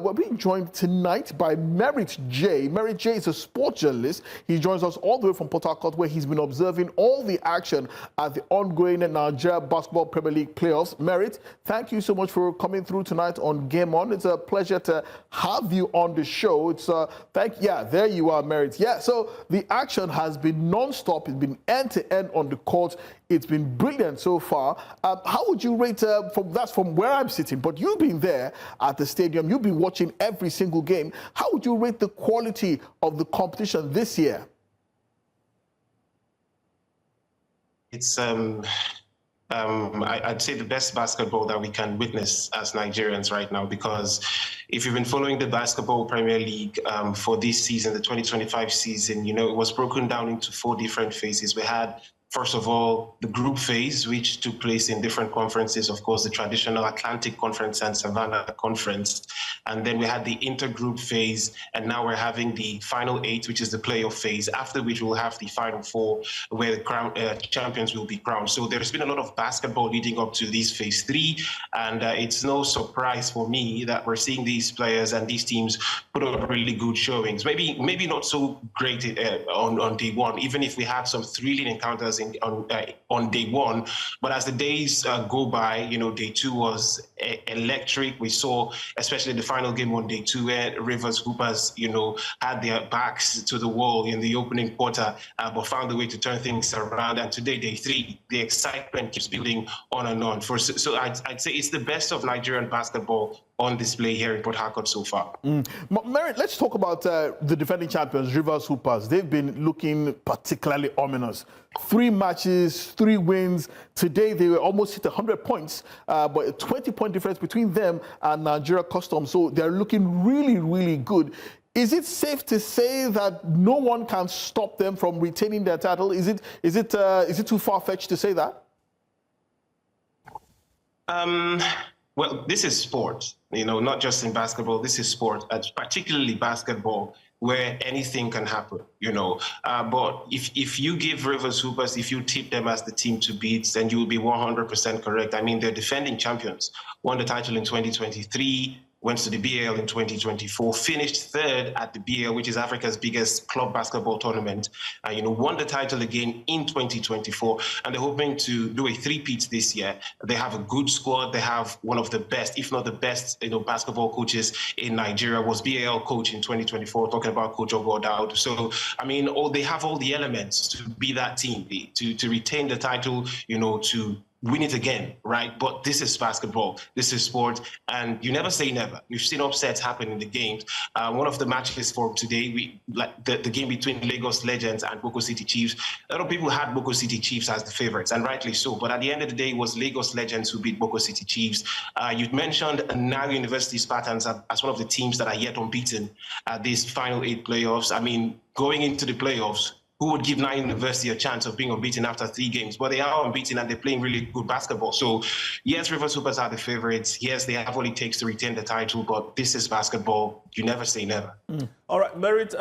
we're being joined tonight by Merit J. Merit J is a sports journalist. He joins us all the way from Port Harcourt, where he's been observing all the action at the ongoing Nigeria Basketball Premier League playoffs. Merit, thank you so much for coming through tonight on Game On. It's a pleasure to have you on the show. There you are, Merit. Yeah, so the action has been non-stop. It's been end-to-end on the court. It's been brilliant so far. How would you rate, that's from where I'm sitting, but you've been there at the stadium, you've been watching every single game. How would you rate the quality of the competition this year? It's, I'd say the best basketball that we can witness as Nigerians right now, because if you've been following the Basketball Premier League for this season, the 2025 season, it was broken down into 4 different phases. We had, first of all, the group phase, which took place in different conferences, of course, the traditional Atlantic Conference and Savannah Conference. And then we had the intergroup phase, and now we're having the final 8, which is the playoff phase, after which we'll have the final 4, where the champions will be crowned. So there's been a lot of basketball leading up to this phase 3, and it's no surprise for me that we're seeing these players and these teams put up really good showings. Maybe not so great on day 1, even if we had some thrilling encounters on day 1, but as the days go by, day 2 was electric. We saw, especially the final game on day 2, where Rivers Hoopers, had their backs to the wall in the opening quarter, but found a way to turn things around. And today, day 3, the excitement keeps building on and on. So I'd say it's the best of Nigerian basketball on display here in Port Harcourt so far. Merit, let's talk about the defending champions, Rivers Hoopers. They've been looking particularly ominous. 3 matches, 3 wins. Today, they were almost hit 100 points, but a 20-point difference between them and Nigeria Customs. So they're looking really, really good. Is it safe to say that no one can stop them from retaining their title? Is it too far-fetched to say that? Well, this is sport, not just in basketball. This is sport, particularly basketball, where anything can happen, But if you give Rivers Hoopers, if you tip them as the team to beat, then you will be 100% correct. I mean, they're defending champions, won the title in 2023, went to the BAL in 2024, finished 3rd at the BAL, which is Africa's biggest club basketball tournament, won the title again in 2024, and they're hoping to do a 3-peat this year. They have a good squad. They have one of the best, if not the best, basketball coaches in Nigeria. Was BAL coach in 2024, talking about Coach Ogo. So, they have all the elements to be that team, to retain the title, to win it again, right? But this is basketball, this is sport, and you never say never. We've seen upsets happen in the games. One of the matches for today, the game between Lagos Legends and Gboko City Chiefs, a lot of people had Gboko City Chiefs as the favorites, and rightly so. But at the end of the day, it was Lagos Legends who beat Gboko City Chiefs. You mentioned Nile University Spartans as one of the teams that are yet unbeaten at these final 8 playoffs. Going into the playoffs, who would give Nile University a chance of being unbeaten after 3 games? But they are unbeaten and they're playing really good basketball. So, yes, Rivers Hoopers are the favorites. Yes, they have what it takes to retain the title, but this is basketball. You never say never. All right, Merit,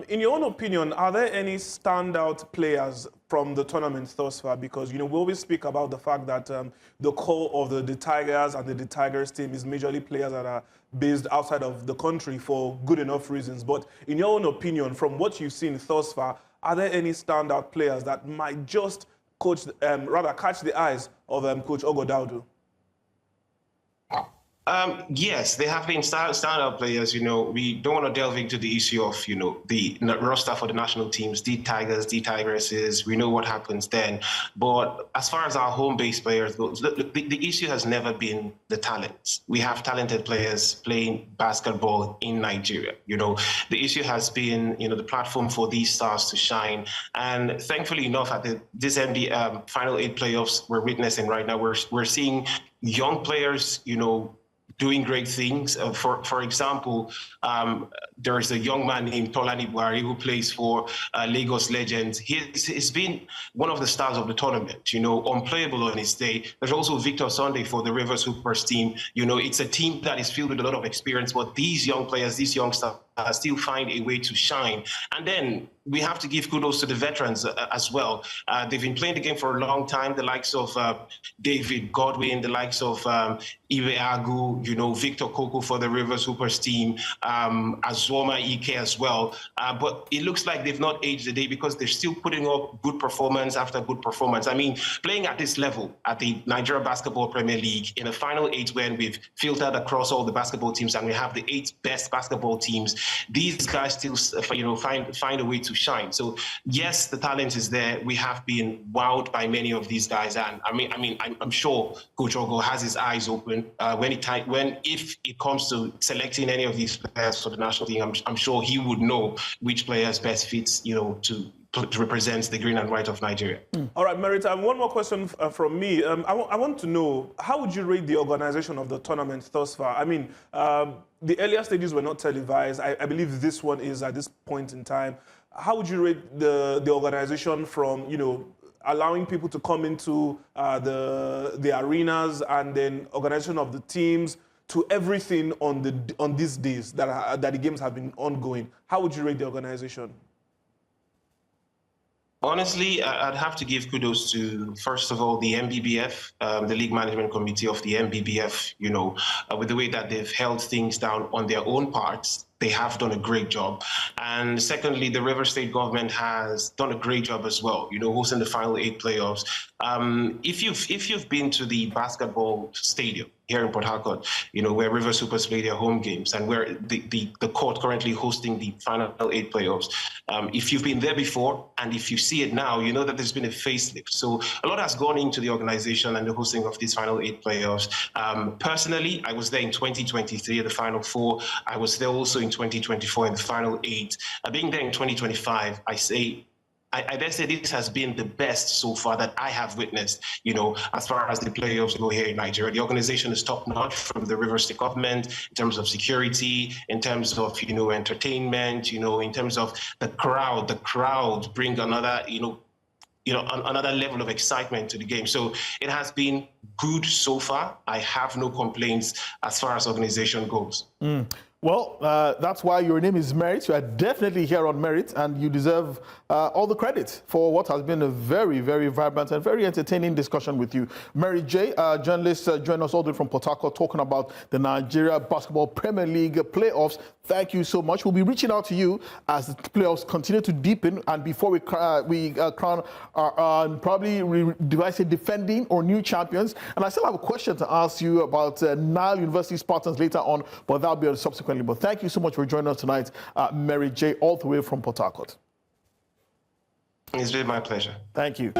in your own opinion, are there any standout players from the tournament thus far? Because, we always speak about the fact that the core of the Tigers and the Tigers team is majorly players that are based outside of the country for good enough reasons. But in your own opinion, from what you've seen thus far, are there any standout players that might just catch the eyes of Coach Ogo? Yes, they have been standout players. We don't want to delve into the issue of, the roster for the national teams, the Tigers, the Tigresses. We know what happens then. But as far as our home-based players go, the issue has never been the talent. We have talented players playing basketball in Nigeria. The issue has been, the platform for these stars to shine. And thankfully enough, at this final 8 playoffs we're witnessing right now, we're seeing young players, doing great things. For example, there is a young man named Tolani Buhari who plays for Lagos Legends. He's been one of the stars of the tournament, unplayable on his day. There's also Victor Sunday for the Rivers Hoopers team. It's a team that is filled with a lot of experience, but these young players, these young stars, still find a way to shine. And then we have to give kudos to the veterans as well. They've been playing the game for a long time, the likes of David Godwin, the likes of Iwe Agu, Victor Koko for the Rivers Hoopers team, Azwoma Ike as well. But it looks like they've not aged a day because they're still putting up good performance after good performance. I mean, playing at this level at the Nigeria Basketball Premier League in a Final 8 when we've filtered across all the basketball teams and we have the 8 best basketball teams, these guys still, find a way to shine. So yes, the talent is there. We have been wowed by many of these guys, and I'm sure Coach Ogo has his eyes open if it comes to selecting any of these players for the national team. I'm sure he would know which players best fits, to represent the green and white of Nigeria. All right, Merit, one more question from me. I want to know, how would you rate the organization of the tournament thus far? I mean, the earlier stages were not televised. I believe this one is at this point in time. How would you rate the organization from, allowing people to come into the arenas and then organization of the teams to everything on these days that the games have been ongoing? How would you rate the organization? Honestly, I'd have to give kudos to, first of all, the MBBF, the League Management Committee of the MBBF, with the way that they've held things down on their own parts. They have done a great job. And secondly, the River State government has done a great job as well, hosting the Final 8 playoffs. If you've been to the basketball stadium here in Port Harcourt, where River Supers play their home games and where the court currently hosting the Final 8 playoffs, if you've been there before and if you see it now, you know that there's been a facelift. So a lot has gone into the organization and the hosting of these Final 8 playoffs. Personally, I was there in 2023 at the Final 4. I was there also in 2024 in the Final 8. Being there in 2025, I dare say this has been the best so far that I have witnessed, as far as the playoffs go here in Nigeria. The organization is top-notch from the River State government in terms of security, in terms of, entertainment, in terms of the crowd. The crowd bring another, another level of excitement to the game. So it has been good so far. I have no complaints as far as organization goes. Well, that's why your name is Merit. You are definitely here on Merit, and you deserve all the credit for what has been a very, very vibrant and very entertaining discussion with you. Merit J, journalist, joined us all the way from Port Harcourt talking about the Nigeria Basketball Premier League playoffs. Thank you so much. We'll be reaching out to you as the playoffs continue to deepen, and before we crown our probably devise a defending or new champions. And I still have a question to ask you about Nile University Spartans later on, but that'll be subsequently. But thank you so much for joining us tonight, Mary J, all the way from Port Harcourt. It's been my pleasure. Thank you.